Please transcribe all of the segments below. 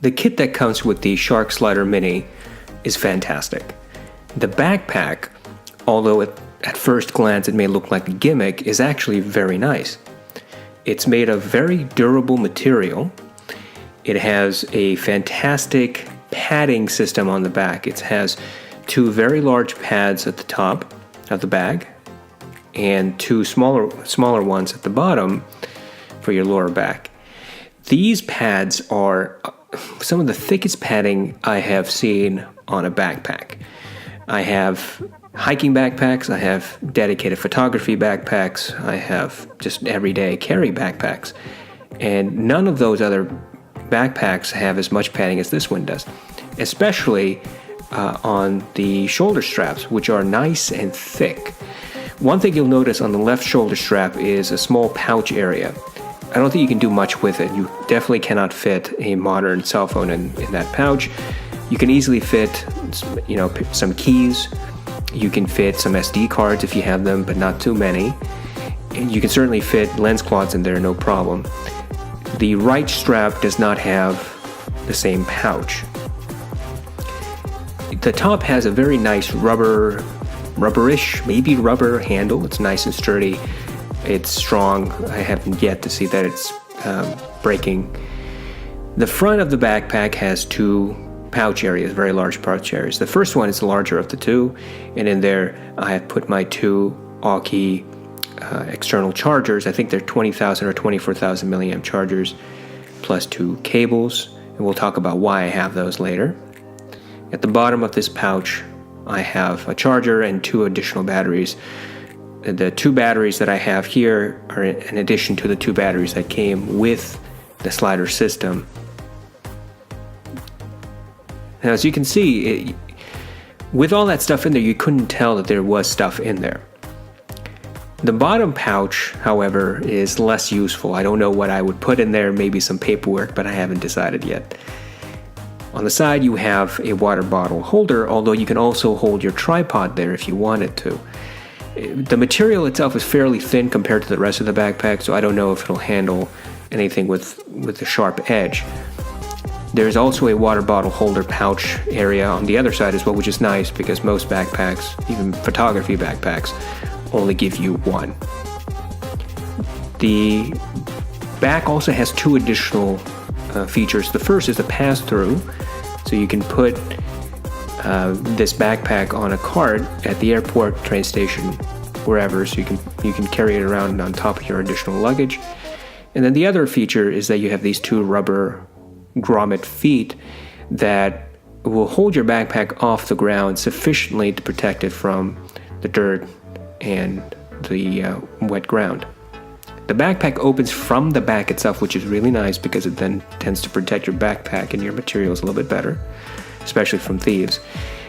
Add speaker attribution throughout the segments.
Speaker 1: The kit that comes with the Shark Slider Mini is fantastic. The backpack, although at first glance it may look like a gimmick, is actually very nice. It's made of very durable material. It has a fantastic padding system on the back. It has two very large pads at the top of the bag and two smaller ones at the bottom for your lower back. These pads are some of the thickest padding I have seen on a backpack. I have hiking backpacks, I have dedicated photography backpacks, I have just everyday carry backpacks, and none of those other backpacks have as much padding as this one does, especially on the shoulder straps, which are nice and thick. One thing you'll notice on the left shoulder strap is a small pouch area. I don't think you can do much with it. You definitely cannot fit a modern cell phone in that pouch. You can easily fit, some keys. You can fit some SD cards if you have them, but not too many. And you can certainly fit lens cloths in there, no problem. The right strap does not have the same pouch. The top has a very nice rubberish, maybe rubber handle. It's nice and sturdy. It's strong. I haven't yet to see that it's breaking. The front of the backpack has two pouch areas, very large pouch areas. The first one is the larger of the two, and in there I have put my two Aukey external chargers. I think they're 20,000 or 24,000 milliamp chargers, plus two cables, and we'll talk about why I have those later. At the bottom of this pouch, I have a charger and two additional batteries. The two batteries that I have here are in addition to the two batteries that came with the slider system. Now, as you can see, with all that stuff in there, you couldn't tell that there was stuff in there. The bottom pouch, however, is less useful. I don't know what I would put in there, maybe some paperwork, but I haven't decided yet. On the side, you have a water bottle holder, although you can also hold your tripod there if you wanted to. The material itself is fairly thin compared to the rest of the backpack, so I don't know if it'll handle anything with a sharp edge. There's also a water bottle holder pouch area on the other side as well, which is nice because most backpacks, even photography backpacks, only give you one. The back also has two additional features. The first is a pass-through, so you can put this backpack on a cart at the airport, train station, wherever, so you can carry it around on top of your additional luggage. And then the other feature is that you have these two rubber grommet feet that will hold your backpack off the ground sufficiently to protect it from the dirt and the wet ground. The backpack opens from the back itself, which is really nice because it then tends to protect your backpack and your materials a little bit better, especially from thieves.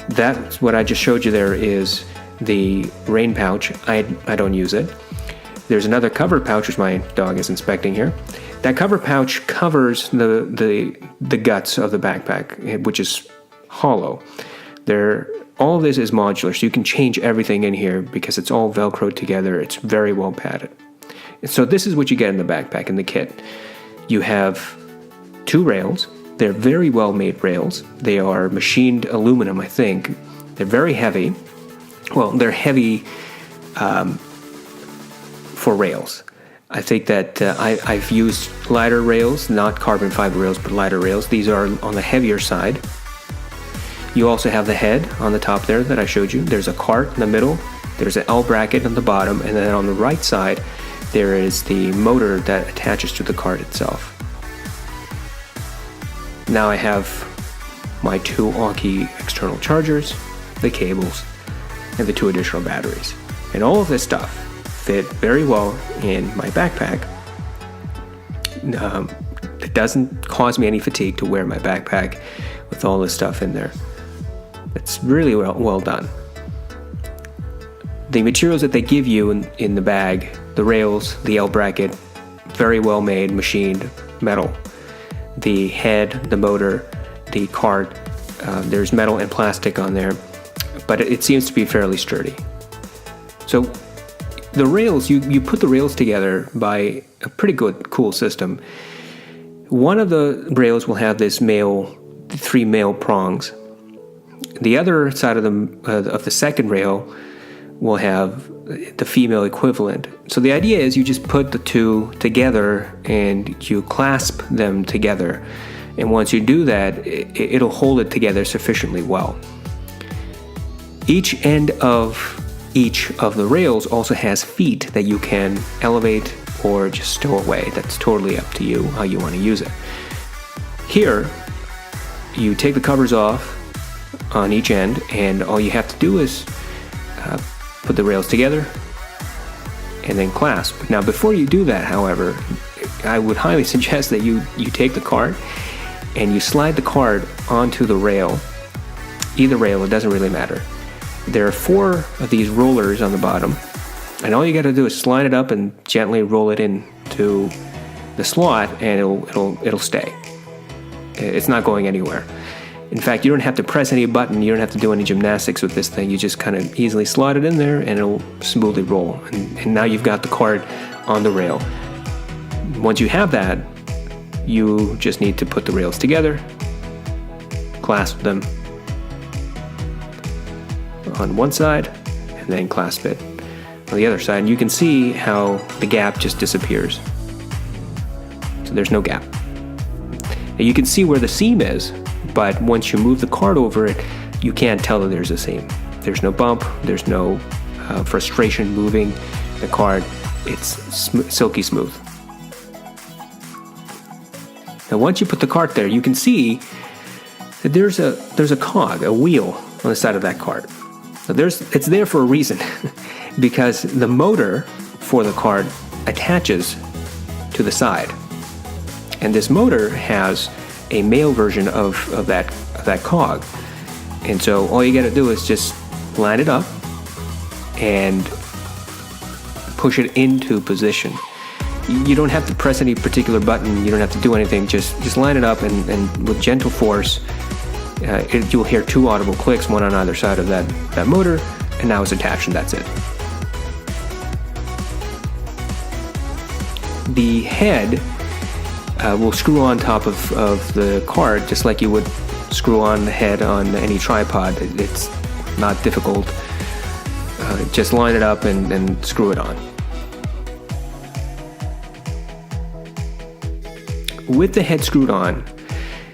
Speaker 1: That's what I just showed you there is the rain pouch. I don't use it. There's another cover pouch, which my dog is inspecting here. That cover pouch covers the guts of the backpack, which is hollow. All of this is modular, so you can change everything in here because it's all Velcroed together. It's very well padded. So this is what you get in the backpack, in the kit. You have two rails. They're very well made rails. They are machined aluminum, I think. They're very heavy. Well, they're heavy for rails. I think that I've used lighter rails, not carbon fiber rails, but lighter rails. These are on the heavier side. You also have the head on the top there that I showed you. There's a cart in the middle. There's an L bracket on the bottom. And then on the right side, there is the motor that attaches to the cart itself. Now I have my two Aukey external chargers, the cables, and the two additional batteries. And all of this stuff fit very well in my backpack. It doesn't cause me any fatigue to wear my backpack with all this stuff in there. It's really well done. The materials that they give you in the bag, the rails, the L bracket, very well made, machined metal. The head, the motor, the cart, there's metal and plastic on there, but it seems to be fairly sturdy. So the rails, you put the rails together by a pretty cool system. One of the rails will have this three male prongs. The other side of the second rail will have the female equivalent. So the idea is you just put the two together and you clasp them together. And once you do that, it'll hold it together sufficiently well. Each end of each of the rails also has feet that you can elevate or just stow away. That's totally up to you how you want to use it. Here, you take the covers off on each end, and all you have to do is put the rails together and then clasp. Now, before you do that, however, I would highly suggest that you take the cart and you slide the cart onto the rail. Either rail, it doesn't really matter. There are 4 of these rollers on the bottom, and all you got to do is slide it up and gently roll it into the slot, and it'll stay. It's not going anywhere. In fact, you don't have to press any button. You don't have to do any gymnastics with this thing. You just kind of easily slide it in there, and it'll smoothly roll. And now you've got the cart on the rail. Once you have that, you just need to put the rails together, clasp them on one side, and then clasp it on the other side. And you can see how the gap just disappears. So there's no gap. And you can see where the seam is, but once you move the cart over it, you can't tell that there's a seam. There's no bump, there's no frustration moving the cart. It's silky smooth. Now once you put the cart there, you can see that there's a cog, a wheel on the side of that cart. So it's there for a reason because the motor for the cart attaches to the side. And this motor has a male version of that cog. And so all you got to do is just line it up and push it into position. You don't have to press any particular button. You don't have to do anything. Just line it up, and with gentle force, you'll hear 2 audible clicks, one on either side of that motor, and now it's attached, and that's it. The head will screw on top of the cart just like you would screw on the head on any tripod. It's not difficult. Just line it up and screw it on. With the head screwed on,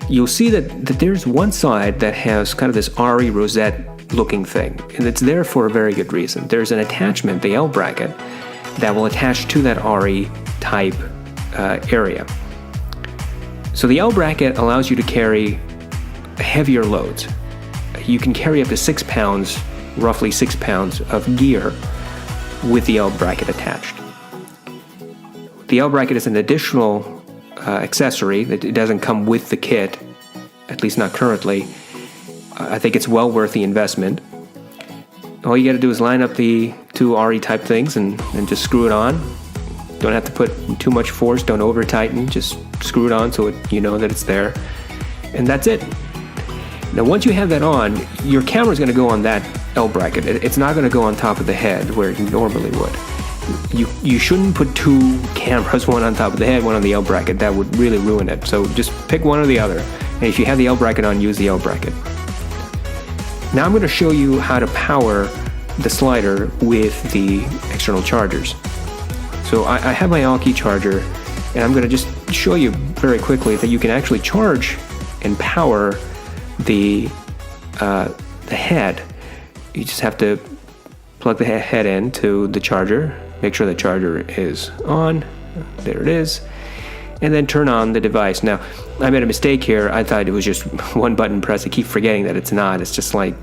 Speaker 1: you'll see that there's one side that has kind of this RE rosette looking thing, and it's there for a very good reason. There's an attachment, the L bracket, that will attach to that RE type area. So the L bracket allows you to carry heavier loads. You can carry up to 6 pounds, roughly 6 pounds of gear with the L bracket attached. The L bracket is an additional accessory that it doesn't come with the kit, at least not currently. I think it's well worth the investment. All you got to do is line up the 2 RE type things and just screw it on. Don't have to put too much force, don't over tighten, just screw it on so you know that it's there. And that's it. Now once you have that on, your camera is going to go on that L bracket. It's not going to go on top of the head where it normally would. You shouldn't put 2 cameras, one on top of the head, one on the L bracket. That would really ruin it. So just pick one or the other. And if you have the L bracket on, use the L bracket. Now I'm going to show you how to power the slider with the external chargers. So I have my Alki charger, and I'm going to just show you very quickly that you can actually charge and power the head. You just have to plug the head in to the charger, make sure the charger is on, there it is, and then turn on the device. Now, I made a mistake here. I thought it was just one button press. I keep forgetting that it's not. It's just like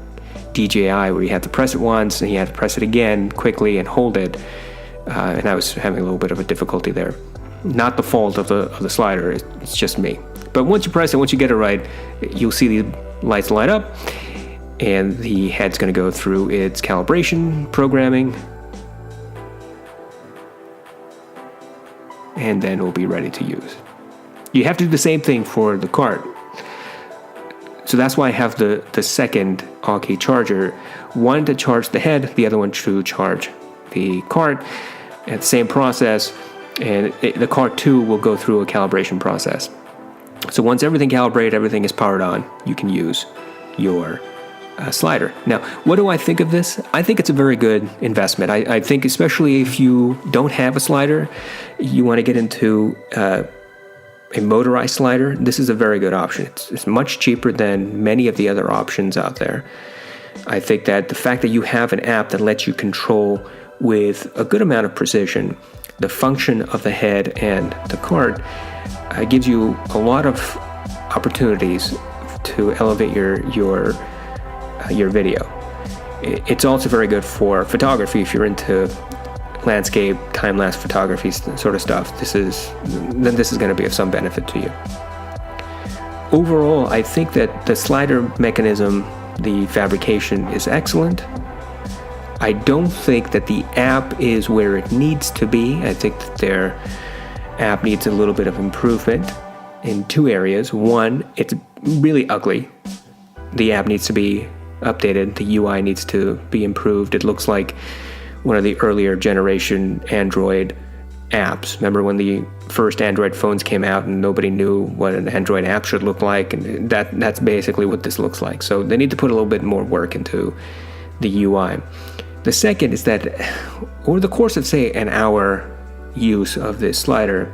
Speaker 1: DJI where you have to press it once and you have to press it again quickly and hold it. And I was having a little bit of a difficulty there. Not the fault of the slider, it's just me. But once you press it, once you get it right, you'll see the lights light up, and the head's going to go through its calibration programming, and then it'll be ready to use. You have to do the same thing for the cart. So that's why I have the second Alki charger, one to charge the head, the other one to charge the cart. At the same process, and the cart too will go through a calibration process. So once everything calibrated, everything is powered on, you can use your slider. Now, what do I think of this? I think it's a very good investment. I think especially if you don't have a slider, you want to get into a motorized slider, this is a very good option. It's much cheaper than many of the other options out there. I think that the fact that you have an app that lets you control with a good amount of precision the function of the head and the cart gives you a lot of opportunities to elevate your video. It's also very good for photography if you're into landscape, time-lapse photography sort of stuff. This is going to be of some benefit to you. Overall, I think that the slider mechanism, the fabrication, is excellent. I don't think that the app is where it needs to be. I think that their app needs a little bit of improvement in two areas. One, it's really ugly. The app needs to be updated. The UI needs to be improved. It looks like one of the earlier generation Android apps. Remember when the first Android phones came out and nobody knew what an Android app should look like? And that's basically what this looks like. So they need to put a little bit more work into the UI. The second is that over the course of, say, an hour use of this slider,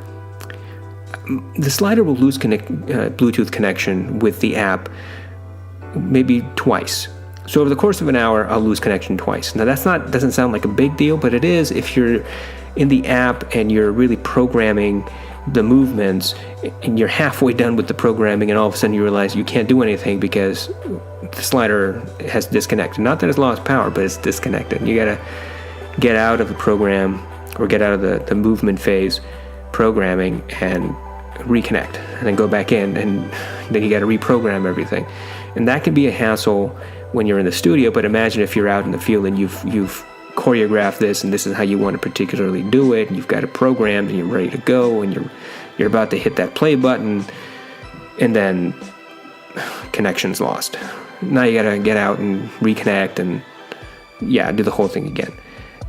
Speaker 1: the slider will lose Bluetooth connection with the app maybe twice. So over the course of an hour, I'll lose connection twice. Now doesn't sound like a big deal, but it is if you're in the app and you're really programming the movements and you're halfway done with the programming and all of a sudden you realize you can't do anything because the slider has disconnected. Not that it's lost power, but it's disconnected. You gotta get out of the program or get out of the movement phase programming and reconnect and then go back in, and then you gotta reprogram everything. And that can be a hassle when you're in the studio, but imagine if you're out in the field and you've choreographed this and this is how you want to particularly do it, and you've got it programmed and you're ready to go, and you're about to hit that play button and then connection's lost. Now you gotta get out and reconnect and do the whole thing again.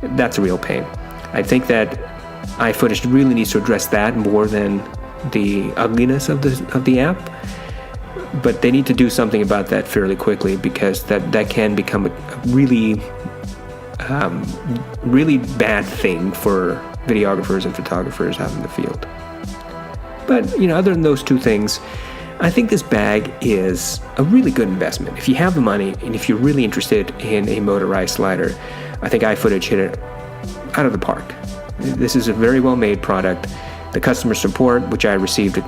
Speaker 1: That's a real pain. I think that iFootage really needs to address that more than the ugliness of the app. But they need to do something about that fairly quickly, because that can become a really bad thing for videographers and photographers out in the field. But other than those two things, I think this bag is a really good investment. If you have the money and if you're really interested in a motorized slider, I think iFootage hit it out of the park. This is a very well-made product. The customer support, which I received,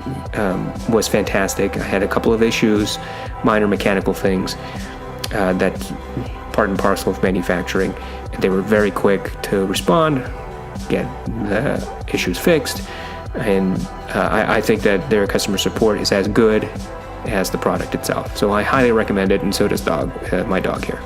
Speaker 1: was fantastic. I had a couple of issues, minor mechanical things, that's part and parcel of manufacturing. And they were very quick to respond, get the issues fixed, and I think that their customer support is as good as the product itself. So I highly recommend it, and so does my dog here.